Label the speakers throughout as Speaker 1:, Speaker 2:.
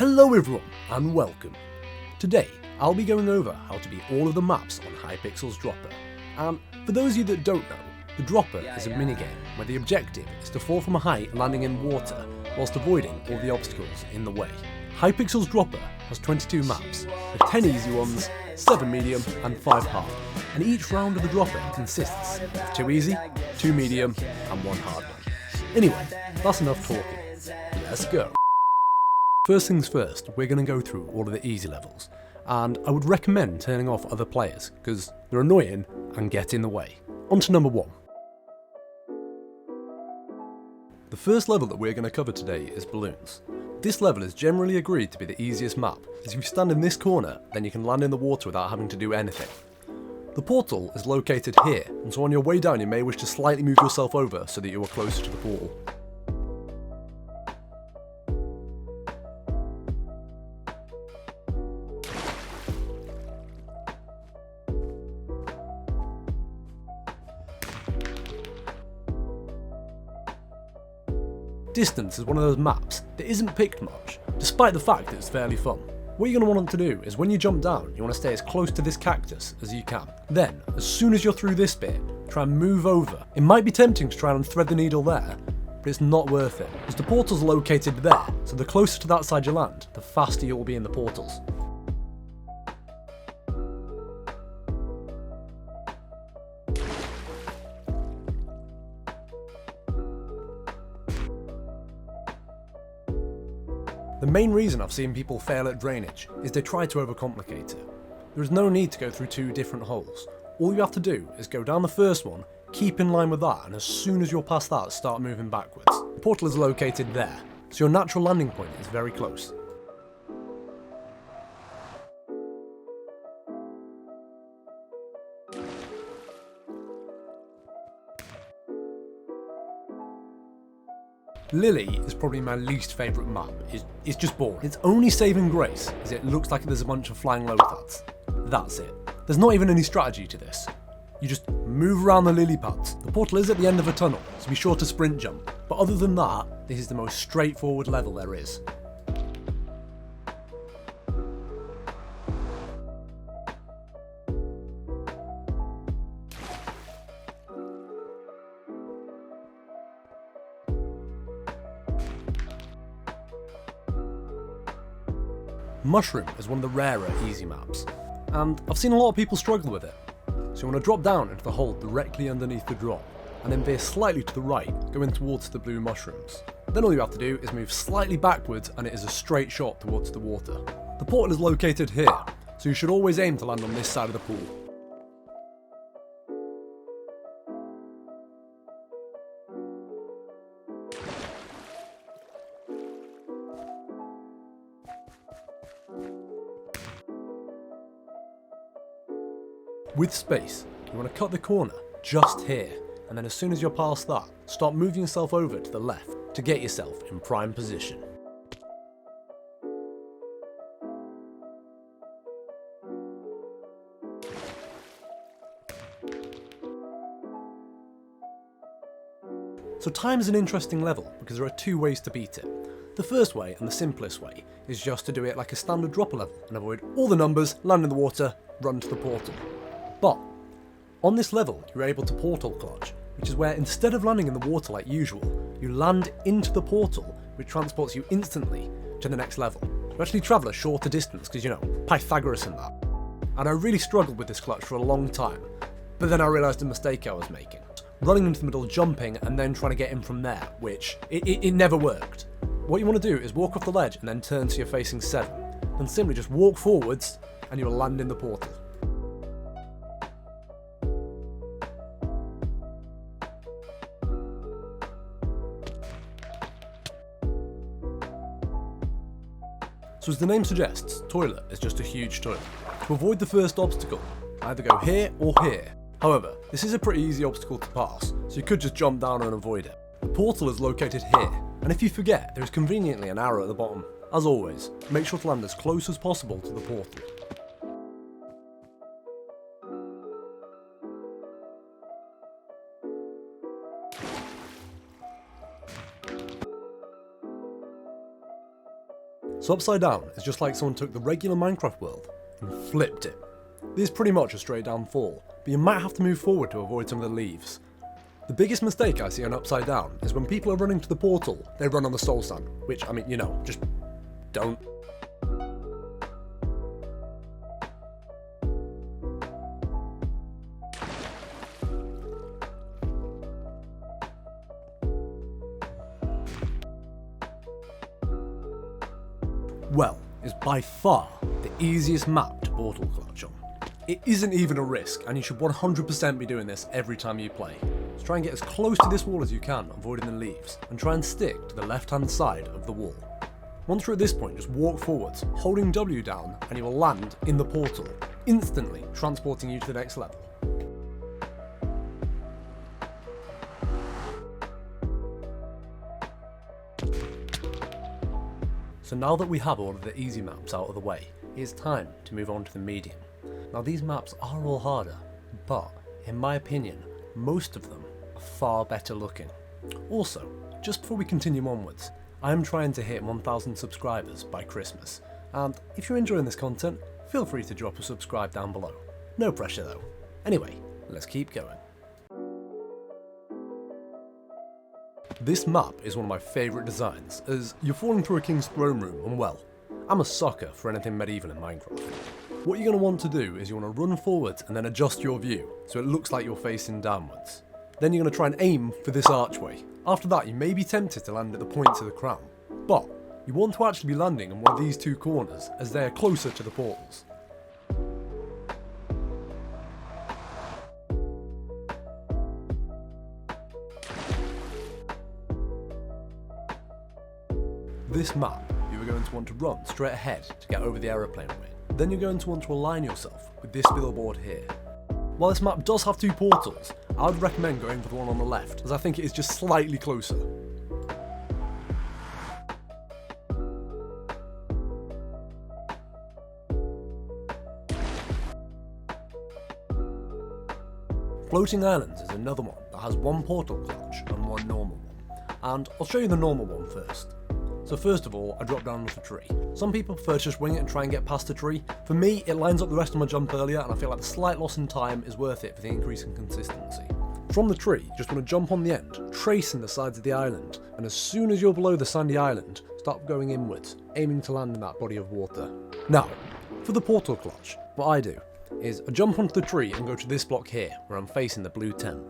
Speaker 1: Hello everyone and welcome. Today I'll be going over how to beat all of the maps on Hypixel Dropper. And for those of you that don't know, the Dropper is a minigame where the objective is to fall from a height landing in water whilst avoiding all the obstacles in the way. Hypixel Dropper has 22 maps, with 10 easy ones, 7 medium and 5 hard, and each round of the Dropper consists of 2 easy, 2 medium and 1 hard one. Anyway, that's enough talking, let's go. First things first, we're going to go through all of the easy levels, and I would recommend turning off other players because they're annoying and get in the way. On to number 1. The first level that we're going to cover today is balloons. This level is generally agreed to be the easiest map, as if you stand in this corner, then you can land in the water without having to do anything. The portal is located here, and so on your way down you may wish to slightly move yourself over so that you are closer to the portal. Distance is one of those maps that isn't picked much, despite the fact that it's fairly fun. What you're going to want to do is when you jump down, you want to stay as close to this cactus as you can. Then, as soon as you're through this bit, try and move over. It might be tempting to try and thread the needle there, but it's not worth it, as the portal's located there, so the closer to that side you land, the faster you'll be in the portals. The main reason I've seen people fail at drainage is they try to overcomplicate it. There is no need to go through 2 different holes. All you have to do is go down the first one, keep in line with that, and as soon as you're past that, start moving backwards. The portal is located there, so your natural landing point is very close. Lily is probably my least favourite map. It's just boring. Its only saving grace is it looks like there's a bunch of flying low-pads. That's it. There's not even any strategy to this. You just move around the lily pads. The portal is at the end of a tunnel, so be sure to sprint jump. But other than that, this is the most straightforward level there is. Mushroom is one of the rarer easy maps, and I've seen a lot of people struggle with it. So you want to drop down into the hole directly underneath the drop, and then veer slightly to the right, going towards the blue mushrooms. Then all you have to do is move slightly backwards and it is a straight shot towards the water. The portal is located here, so you should always aim to land on this side of the pool. With space, you want to cut the corner just here, and then as soon as you're past that, start moving yourself over to the left to get yourself in prime position. So time is an interesting level because there are 2 ways to beat it. The first way, and the simplest way, is just to do it like a standard dropper level and avoid all the numbers, land in the water, run to the portal. But on this level, you're able to portal clutch, which is where instead of landing in the water like usual, you land into the portal, which transports you instantly to the next level. You actually travel a shorter distance because, you know, Pythagoras and that. And I really struggled with this clutch for a long time, but then I realised the mistake I was making. Running into the middle, jumping, and then trying to get in from there, which it never worked. What you want to do is walk off the ledge and then turn so you're facing 7. Then simply just walk forwards and you'll land in the portal. So as the name suggests, toilet is just a huge toilet. To avoid the first obstacle, either go here or here. However, this is a pretty easy obstacle to pass, so you could just jump down and avoid it. The portal is located here, and if you forget, there is conveniently an arrow at the bottom. As always, make sure to land as close as possible to the portal. So upside down is just like someone took the regular Minecraft world and flipped it. This is pretty much a straight down fall, but you might have to move forward to avoid some of the leaves. The biggest mistake I see on upside down is when people are running to the portal, they run on the soul sand, which, I mean, you know, just don't. Well, is by far the easiest map to portal clutch on. It isn't even a risk, and you should 100% be doing this every time you play. So try and get as close to this wall as you can, avoiding the leaves, and try and stick to the left hand side of the wall. Once you're at this point, just walk forwards, holding W down, and you will land in the portal, instantly transporting you to the next level. So now that we have all of the easy maps out of the way, it is time to move on to the medium. Now these maps are all harder, but in my opinion, most of them are far better looking. Also, just before we continue onwards, I am trying to hit 1,000 subscribers by Christmas, and if you're enjoying this content, feel free to drop a subscribe down below. No pressure though. Anyway, let's keep going. This map is one of my favourite designs, as you're falling through a king's throne room, and well, I'm a sucker for anything medieval in Minecraft. What you're going to want to do is you want to run forwards and then adjust your view, so it looks like you're facing downwards. Then you're going to try and aim for this archway. After that, you may be tempted to land at the points of the crown, but you want to actually be landing in one of these two corners, as they are closer to the portals. This map, you are going to want to run straight ahead to get over the aeroplane way. Then you're going to want to align yourself with this billboard here. While this map does have two portals, I would recommend going for the one on the left, as I think it is just slightly closer. Floating Islands is another one that has one portal clutch and one normal one, and I'll show you the normal one first. So first of all, I drop down off the tree. Some people prefer to just wing it and try and get past the tree. For me, it lines up the rest of my jump earlier, and I feel like the slight loss in time is worth it for the increase in consistency. From the tree, you just want to jump on the end, tracing the sides of the island, and as soon as you're below the sandy island, start going inwards, aiming to land in that body of water. Now, for the portal clutch, what I do is I jump onto the tree and go to this block here, where I'm facing the blue tent.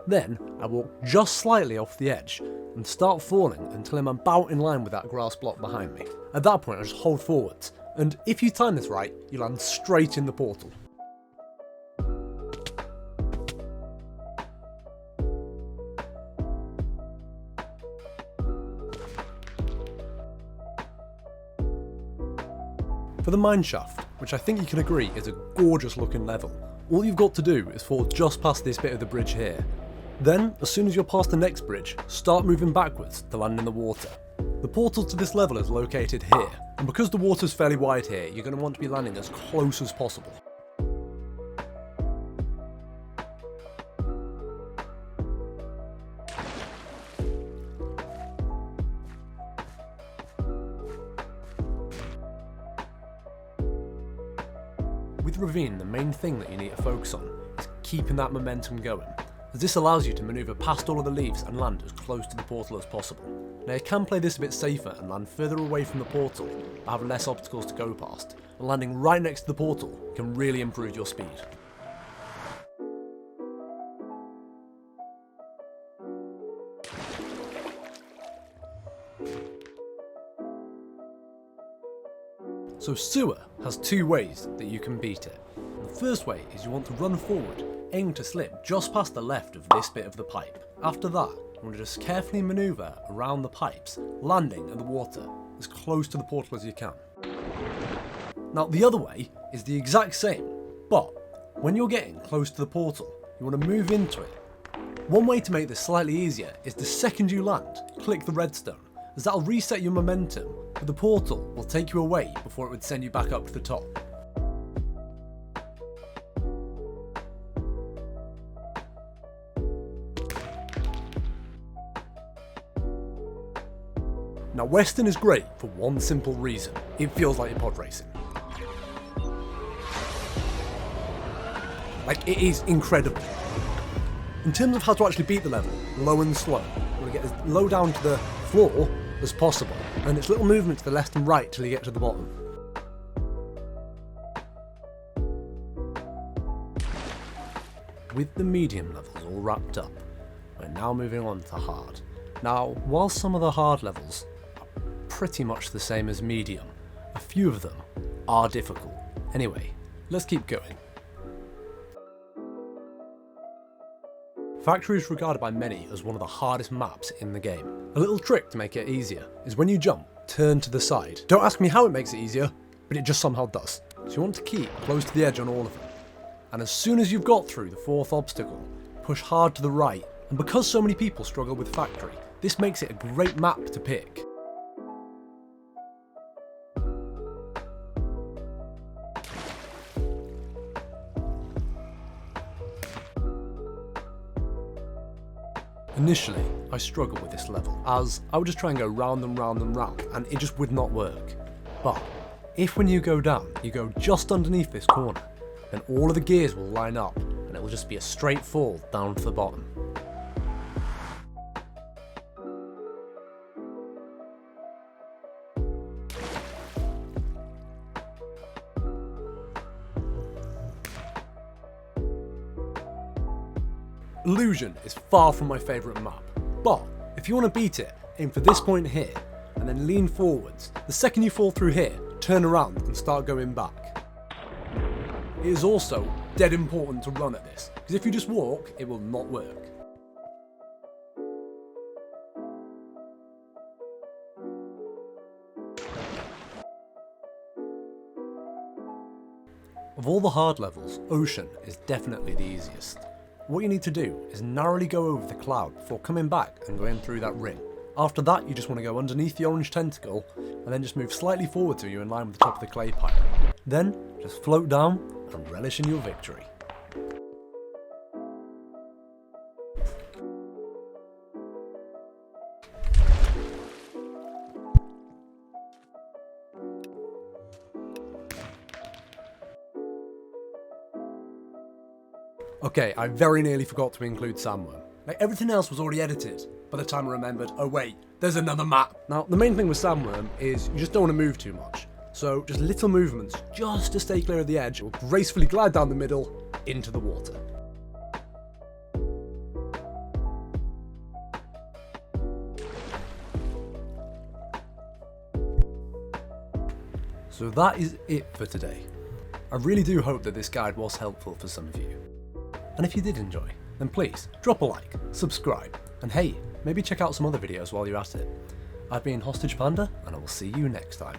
Speaker 1: Then, I walk just slightly off the edge, and start falling until I'm about in line with that grass block behind me. At that point I just hold forwards, and if you time this right, you land straight in the portal. For the Mineshaft, which I think you can agree is a gorgeous looking level, all you've got to do is fall just past this bit of the bridge here. Then, as soon as you're past the next bridge, start moving backwards to land in the water. The portal to this level is located here, and because the water's fairly wide here, you're going to want to be landing as close as possible. With Ravine, the main thing that you need to focus on is keeping that momentum going, as this allows you to manoeuvre past all of the leaves and land as close to the portal as possible. Now you can play this a bit safer and land further away from the portal, but have less obstacles to go past, and landing right next to the portal can really improve your speed. So Sewer has two ways that you can beat it. The first way is you want to run forward, aim to slip just past the left of this bit of the pipe. After that, you want to just carefully manoeuvre around the pipes, landing at the water as close to the portal as you can. Now the other way is the exact same, but when you're getting close to the portal, you want to move into it. One way to make this slightly easier is the second you land, click the redstone, as that'll reset your momentum, but the portal will take you away before it would send you back up to the top. Now Western is great for one simple reason. It feels like you're pod racing. Like, it is incredible. In terms of how to actually beat the level, low and slow, you want to get as low down to the floor as possible, and it's little movement to the left and right till you get to the bottom. With the medium levels all wrapped up, we're now moving on to hard. Now, while some of the hard levels are pretty much the same as medium, a few of them are difficult. Anyway, let's keep going. Factory is regarded by many as one of the hardest maps in the game. A little trick to make it easier is when you jump, turn to the side. Don't ask me how it makes it easier, but it just somehow does. So you want to keep close to the edge on all of them. And as soon as you've got through the fourth obstacle, push hard to the right. And because so many people struggle with Factory, this makes it a great map to pick. Initially, I struggled with this level, as I would just try and go round and round and round, and it just would not work. But if when you go down, you go just underneath this corner, then all of the gears will line up, and it will just be a straight fall down to the bottom. Illusion is far from my favourite map, but if you want to beat it, aim for this point here, and then lean forwards. The second you fall through here, turn around and start going back. It is also dead important to run at this, because if you just walk, it will not work. Of all the hard levels, Ocean is definitely the easiest. What you need to do is narrowly go over the cloud before coming back and going through that ring. After that, you just want to go underneath the orange tentacle and then just move slightly forward so you're in line with the top of the clay pile. Then, just float down and relish in your victory. Okay, I very nearly forgot to include Sandworm. Like, everything else was already edited by the time I remembered, oh wait, there's another map. Now, the main thing with Sandworm is you just don't want to move too much. So just little movements, just to stay clear of the edge, will gracefully glide down the middle into the water. So that is it for today. I really do hope that this guide was helpful for some of you. And if you did enjoy, then please drop a like, subscribe, and hey, maybe check out some other videos while you're at it. I've been HostagePanda, and I will see you next time.